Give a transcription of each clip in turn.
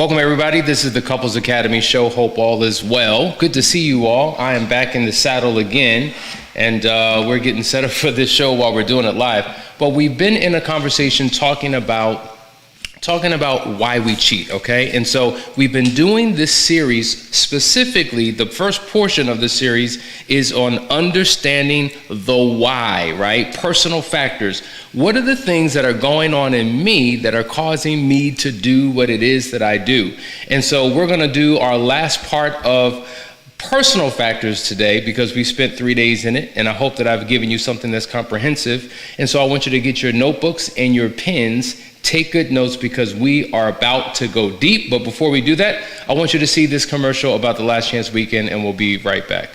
Welcome, everybody. This is the Couples Academy show. Hope all is well. Good to see you all. I am back in the saddle again, and we're getting set up for this show while we're doing it live. But we've been in a conversation talking about why we cheat, okay? And so we've been doing this series, specifically, the first portion of the series is on understanding the why, right? Personal factors. What are the things that are going on in me that are causing me to do what it is that I do? And so we're gonna do our last part of personal factors today because we spent 3 days in it, and I hope that I've given you something that's comprehensive. And so I want you to get your notebooks and your pens. Take good notes because we are about to go deep. But before we do that, I want you to see this commercial about the Last Chance Weekend, and we'll be right back.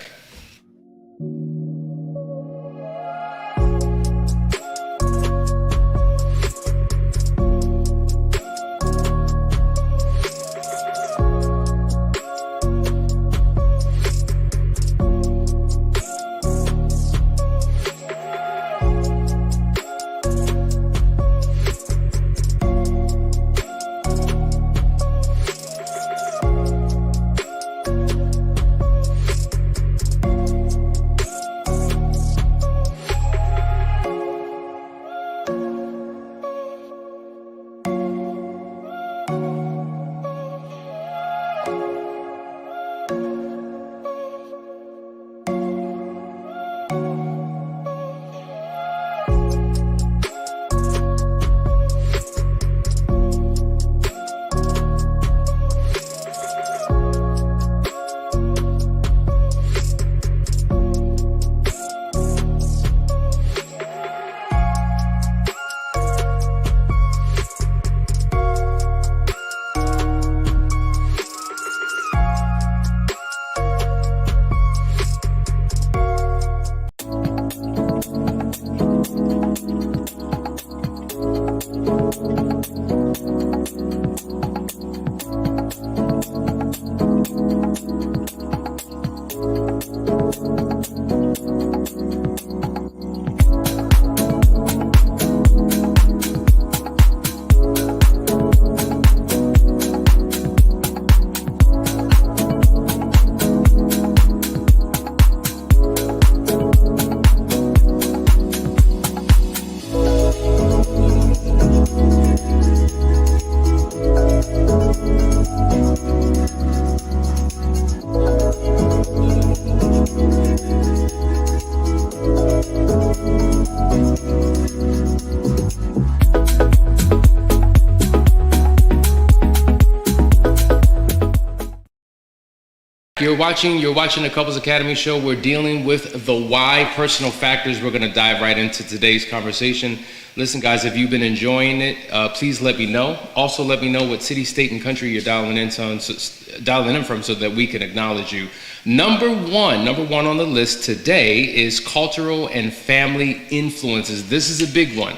You're watching the Couples Academy show. We're dealing with the why, personal factors. We're going to dive right into today's conversation. Listen, guys, if you've been enjoying it, please let me know. Also, let me know what city, state, and country you're dialing in from so that we can acknowledge you. Number one on the list today is cultural and family influences. This is a big one.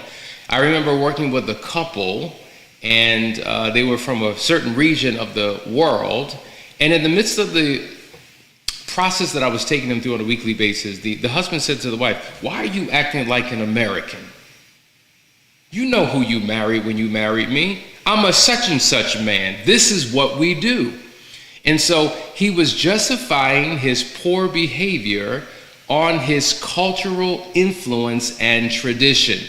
I remember working with a couple, and they were from a certain region of the world. And in the midst of the process that I was taking them through on a weekly basis, the husband said to the wife, "Why are you acting like an American? You know who you married when you married me. I'm a such and such man. This is what we do." And so he was justifying his poor behavior on his cultural influence and tradition.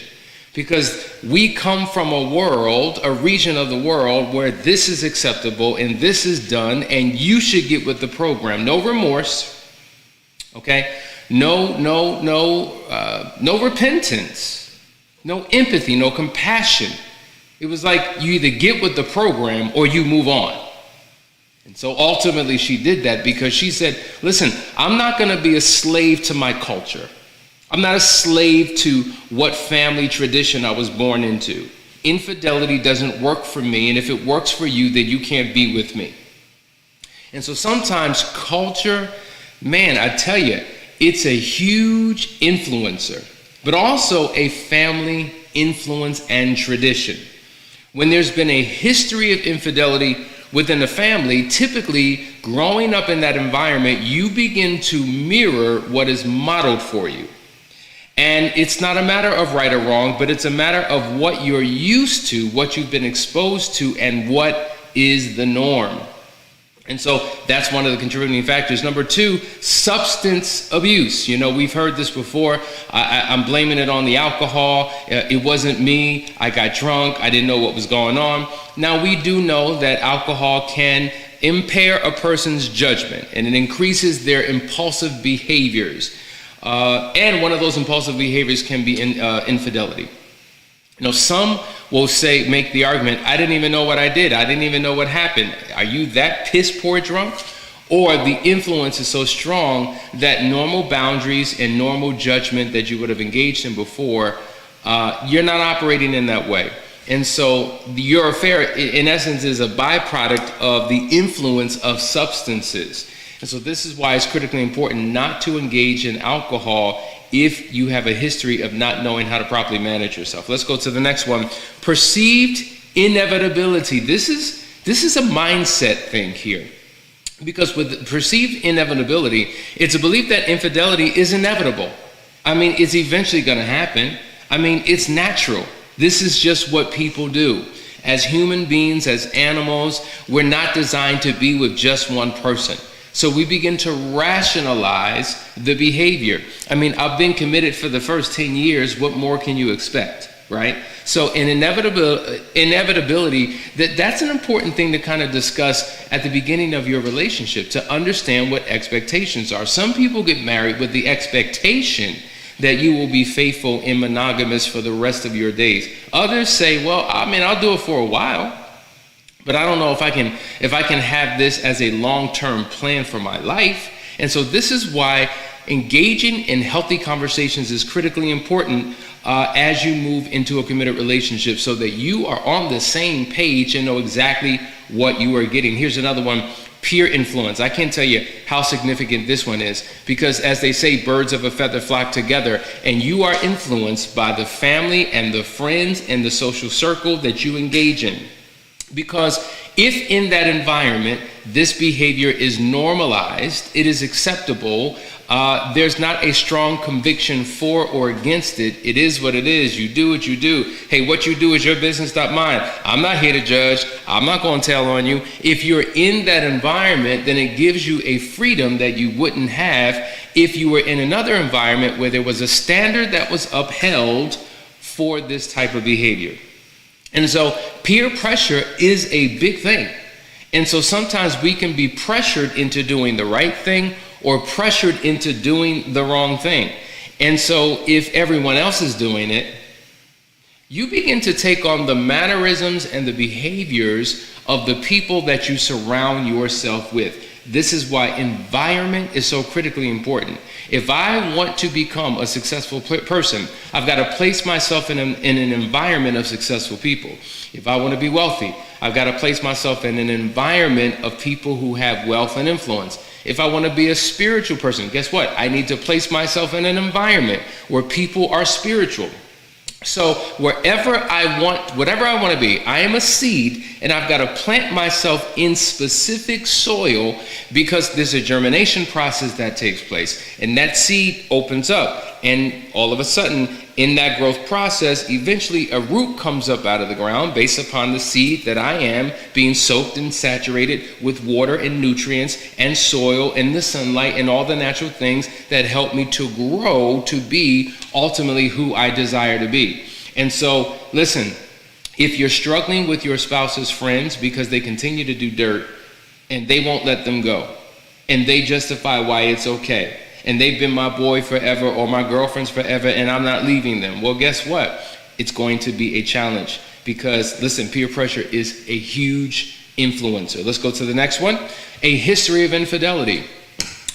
Because we come from a region of the world where this is acceptable and this is done and you should get with the program. No remorse, okay? No repentance, no empathy, no compassion. It was like you either get with the program or you move on. And so ultimately she did that because she said, listen, I'm not gonna be a slave to my culture. I'm not a slave to what family tradition I was born into. Infidelity doesn't work for me, and if it works for you, then you can't be with me. And so sometimes culture, man, I tell you, it's a huge influencer, but also a family influence and tradition. When there's been a history of infidelity within the family, typically growing up in that environment, you begin to mirror what is modeled for you. And it's not a matter of right or wrong, but it's a matter of what you're used to, what you've been exposed to, and what is the norm. And so that's one of the contributing factors. Number two, substance abuse. We've heard this before. I'm blaming it on the alcohol. It wasn't me. I got drunk. I didn't know what was going on. Now, we do know that alcohol can impair a person's judgment, and it increases their impulsive behaviors. And one of those impulsive behaviors can be infidelity. Some will make the argument, I didn't even know what I did. I didn't even know what happened. Are you that piss poor drunk? Or the influence is so strong that normal boundaries and normal judgment that you would have engaged in before, you're not operating in that way. And so your affair, in essence, is a byproduct of the influence of substances. And so this is why it's critically important not to engage in alcohol if you have a history of not knowing how to properly manage yourself. Let's go to the next one. Perceived inevitability. This is a mindset thing here. Because with perceived inevitability, it's a belief that infidelity is inevitable. It's eventually going to happen. It's natural. This is just what people do. As human beings, as animals, we're not designed to be with just one person. So we begin to rationalize the behavior. I've been committed for the first 10 years. What more can you expect, right? So in inevitability, that's an important thing to kind of discuss at the beginning of your relationship, to understand what expectations are. Some people get married with the expectation that you will be faithful and monogamous for the rest of your days. Others say, well, I'll do it for a while, but I don't know if I can have this as a long-term plan for my life. And so this is why engaging in healthy conversations is critically important as you move into a committed relationship, so that you are on the same page and know exactly what you are getting. Here's another one. Peer influence. I can't tell you how significant this one is, because as they say, birds of a feather flock together, and you are influenced by the family and the friends and the social circle that you engage in. Because if in that environment this behavior is normalized, it is acceptable, there's not a strong conviction for or against it. It is what it is. You do what you do. Hey, what you do is your business, not mine. I'm not here to judge. I'm not going to tell on you. If you're in that environment, then it gives you a freedom that you wouldn't have if you were in another environment where there was a standard that was upheld for this type of behavior. And so peer pressure is a big thing. And so sometimes we can be pressured into doing the right thing or pressured into doing the wrong thing. And so if everyone else is doing it, you begin to take on the mannerisms and the behaviors of the people that you surround yourself with. This is why environment is so critically important. If I want to become a successful person, I've got to place myself in an environment of successful people. If I want to be wealthy, I've got to place myself in an environment of people who have wealth and influence. If I want to be a spiritual person, guess what? I need to place myself in an environment where people are spiritual. So whatever I want to be, I am a seed, and I've got to plant myself in specific soil, because there's a germination process that takes place, and that seed opens up, and all of a sudden in that growth process, eventually a root comes up out of the ground based upon the seed that I am being soaked and saturated with water and nutrients and soil and the sunlight and all the natural things that help me to grow to be ultimately who I desire to be. And so, listen, if you're struggling with your spouse's friends because they continue to do dirt and they won't let them go, and they justify why it's okay, and they've been my boy forever or my girlfriend's forever and I'm not leaving them, well, guess what? It's going to be a challenge, because, listen, peer pressure is a huge influencer. Let's go to the next one. A history of infidelity.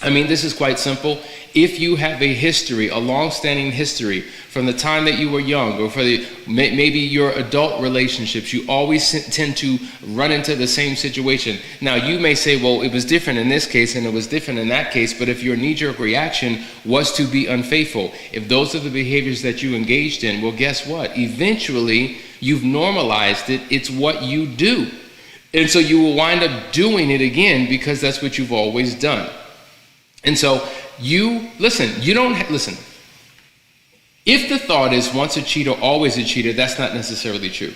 This is quite simple. If you have a history, a long-standing history from the time that you were young, or for maybe your adult relationships, you always tend to run into the same situation. Now, you may say, well, it was different in this case and it was different in that case, but if your knee-jerk reaction was to be unfaithful, if those are the behaviors that you engaged in, well, guess what? Eventually, you've normalized it. It's what you do. And so you will wind up doing it again because that's what you've always done. And so listen. If the thought is once a cheater, always a cheater, that's not necessarily true.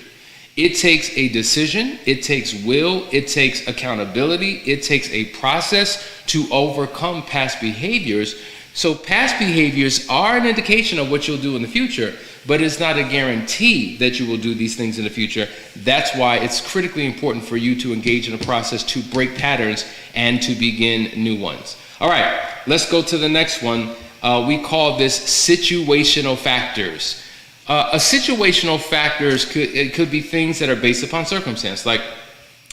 It takes a decision, it takes will, it takes accountability, it takes a process to overcome past behaviors. So past behaviors are an indication of what you'll do in the future, but it's not a guarantee that you will do these things in the future. That's why it's critically important for you to engage in a process to break patterns and to begin new ones. All right, let's go to the next one. We call this situational factors. A situational factors could be things that are based upon circumstance, like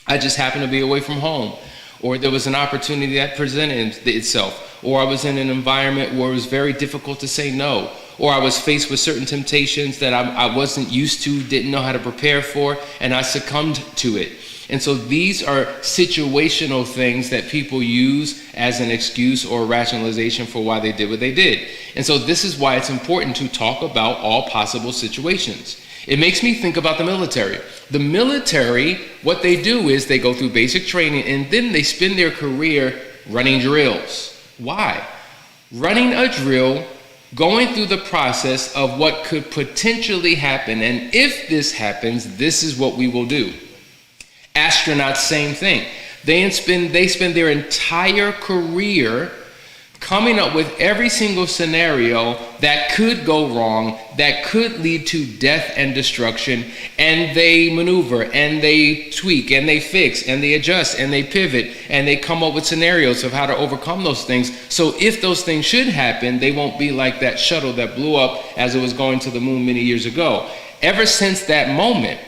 I just happened to be away from home, or there was an opportunity that presented itself, or I was in an environment where it was very difficult to say no, or I was faced with certain temptations that I wasn't used to, didn't know how to prepare for, and I succumbed to it. And so these are situational things that people use as an excuse or rationalization for why they did what they did. And so this is why it's important to talk about all possible situations. It makes me think about the military. The military, what they do is they go through basic training and then they spend their career running drills. Why? Running a drill, going through the process of what could potentially happen. And if this happens, this is what we will do. Astronauts, same thing. They spend their entire career coming up with every single scenario that could go wrong, that could lead to death and destruction, and they maneuver, and they tweak, and they fix, and they adjust, and they pivot, and they come up with scenarios of how to overcome those things. So if those things should happen, they won't be like that shuttle that blew up as it was going to the moon many years ago. Ever since that moment,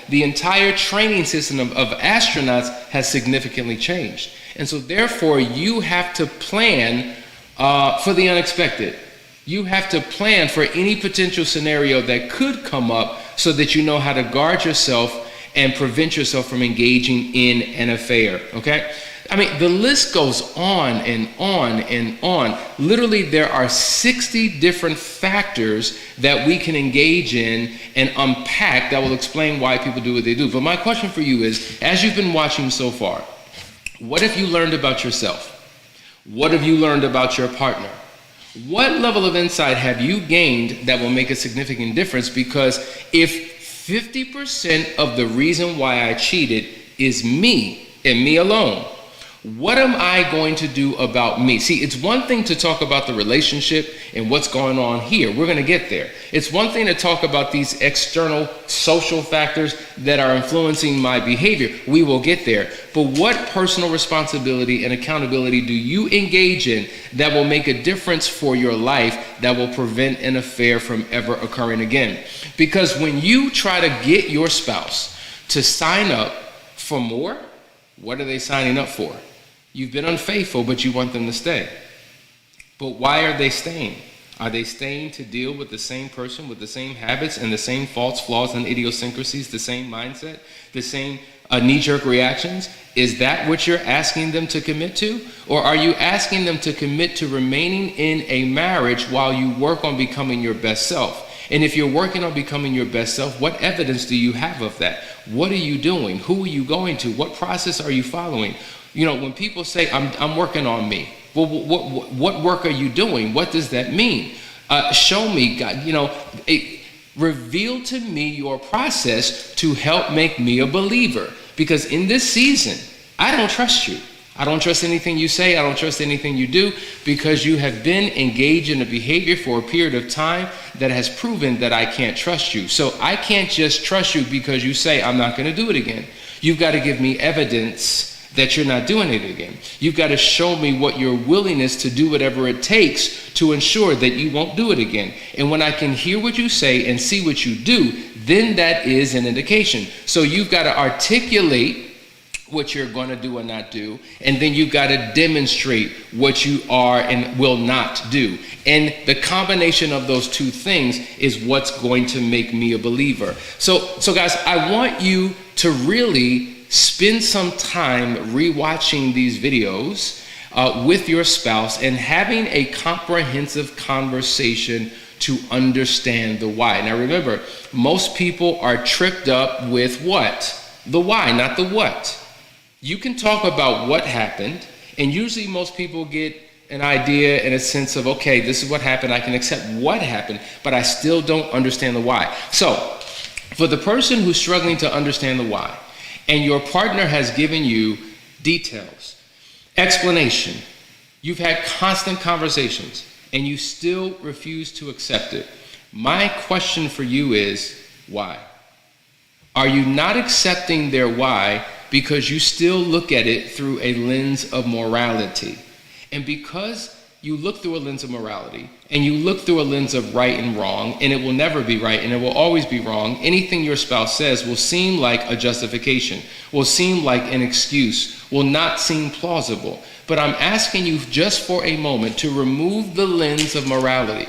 the entire training system of astronauts has significantly changed. And so therefore, you have to plan for the unexpected. You have to plan for any potential scenario that could come up so that you know how to guard yourself and prevent yourself from engaging in an affair, okay? I mean, the list goes on and on and on. Literally, there are 60 different factors that we can engage in and unpack that will explain why people do what they do. But my question for you is, as you've been watching so far, what have you learned about yourself? What have you learned about your partner? What level of insight have you gained that will make a significant difference? Because if 50% of the reason why I cheated is me and me alone, what am I going to do about me? See, it's one thing to talk about the relationship and what's going on here. We're going to get there. It's one thing to talk about these external social factors that are influencing my behavior. We will get there. But what personal responsibility and accountability do you engage in that will make a difference for your life, that will prevent an affair from ever occurring again? Because when you try to get your spouse to sign up for more, what are they signing up for? You've been unfaithful, but you want them to stay. But why are they staying? Are they staying to deal with the same person with the same habits and the same faults, flaws, and idiosyncrasies, the same mindset, the same knee-jerk reactions? Is that what you're asking them to commit to? Or are you asking them to commit to remaining in a marriage while you work on becoming your best self? And if you're working on becoming your best self, what evidence do you have of that? What are you doing? Who are you going to? What process are you following? You know, when people say, I'm working on me, well, what work are you doing? What does that mean? Show me, God, reveal to me your process to help make me a believer. Because in this season, I don't trust you. I don't trust anything you say. I don't trust anything you do, because you have been engaged in a behavior for a period of time that has proven that I can't trust you. So I can't just trust you because you say I'm not going to do it again. You've got to give me evidence that you're not doing it again. You've got to show me what your willingness to do whatever it takes to ensure that you won't do it again. And when I can hear what you say and see what you do, then that is an indication. So you've got to articulate what you're going to do or not do, and then you've got to demonstrate what you are and will not do. And the combination of those two things is what's going to make me a believer. So guys, I want you to really spend some time rewatching these videos with your spouse and having a comprehensive conversation to understand the why. Now remember, most people are tripped up with what? The why, not the what. You can talk about what happened, and usually most people get an idea and a sense of, okay, this is what happened, I can accept what happened, but I still don't understand the why. So For the person who's struggling to understand the why, and your partner has given you details, explanation, you've had constant conversations, and you still refuse to accept it, my question for you is, why? Are you not accepting their why because you still look at it through a lens of morality? And because you look through a lens of morality, and you look through a lens of right and wrong, and it will never be right and it will always be wrong, anything your spouse says will seem like a justification, will seem like an excuse, will not seem plausible. But I'm asking you just for a moment to remove the lens of morality.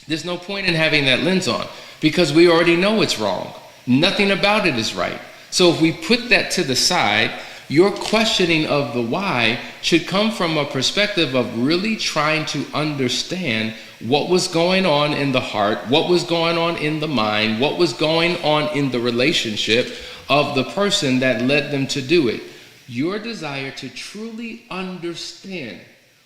There's no point in having that lens on because we already know it's wrong. Nothing about it is right. So if we put that to the side, your questioning of the why should come from a perspective of really trying to understand what was going on in the heart, what was going on in the mind, what was going on in the relationship of the person that led them to do it. Your desire to truly understand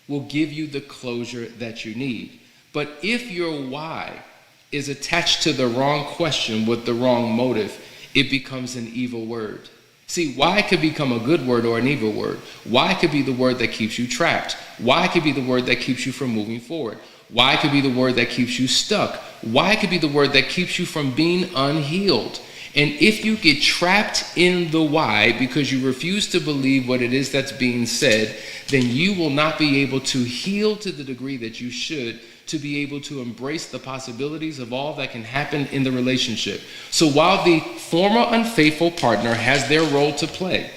will give you the closure that you need. But if your why is attached to the wrong question with the wrong motive, it becomes an evil word. See, why could become a good word or an evil word. Why could be the word that keeps you trapped. Why could be the word that keeps you from moving forward. Why could be the word that keeps you stuck. Why could be the word that keeps you from being unhealed. And if you get trapped in the why because you refuse to believe what it is that's being said, then you will not be able to heal to the degree that you should, to be able to embrace the possibilities of all that can happen in the relationship. So while the former unfaithful partner has their role to play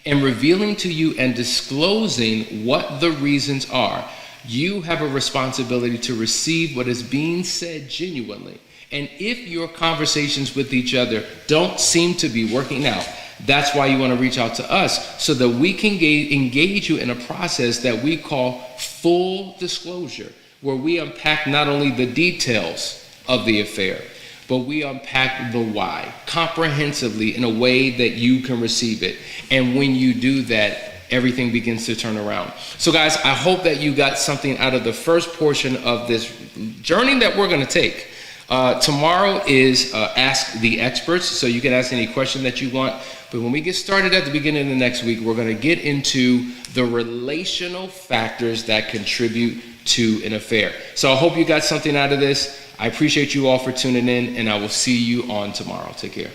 in revealing to you and disclosing what the reasons are, you have a responsibility to receive what is being said genuinely. And if your conversations with each other don't seem to be working out, that's why you want to reach out to us so that we can engage you in a process that we call full disclosure, where we unpack not only the details of the affair, but we unpack the why comprehensively in a way that you can receive it. And when you do that, everything begins to turn around. So guys, I hope that you got something out of the first portion of this journey that we're going to take. Tomorrow is Ask the Experts, so you can ask any question that you want. But when we get started at the beginning of the next week, we're going to get into the relational factors that contribute to an affair. So I hope you got something out of this. I appreciate you all for tuning in, and I will see you on tomorrow. Take care.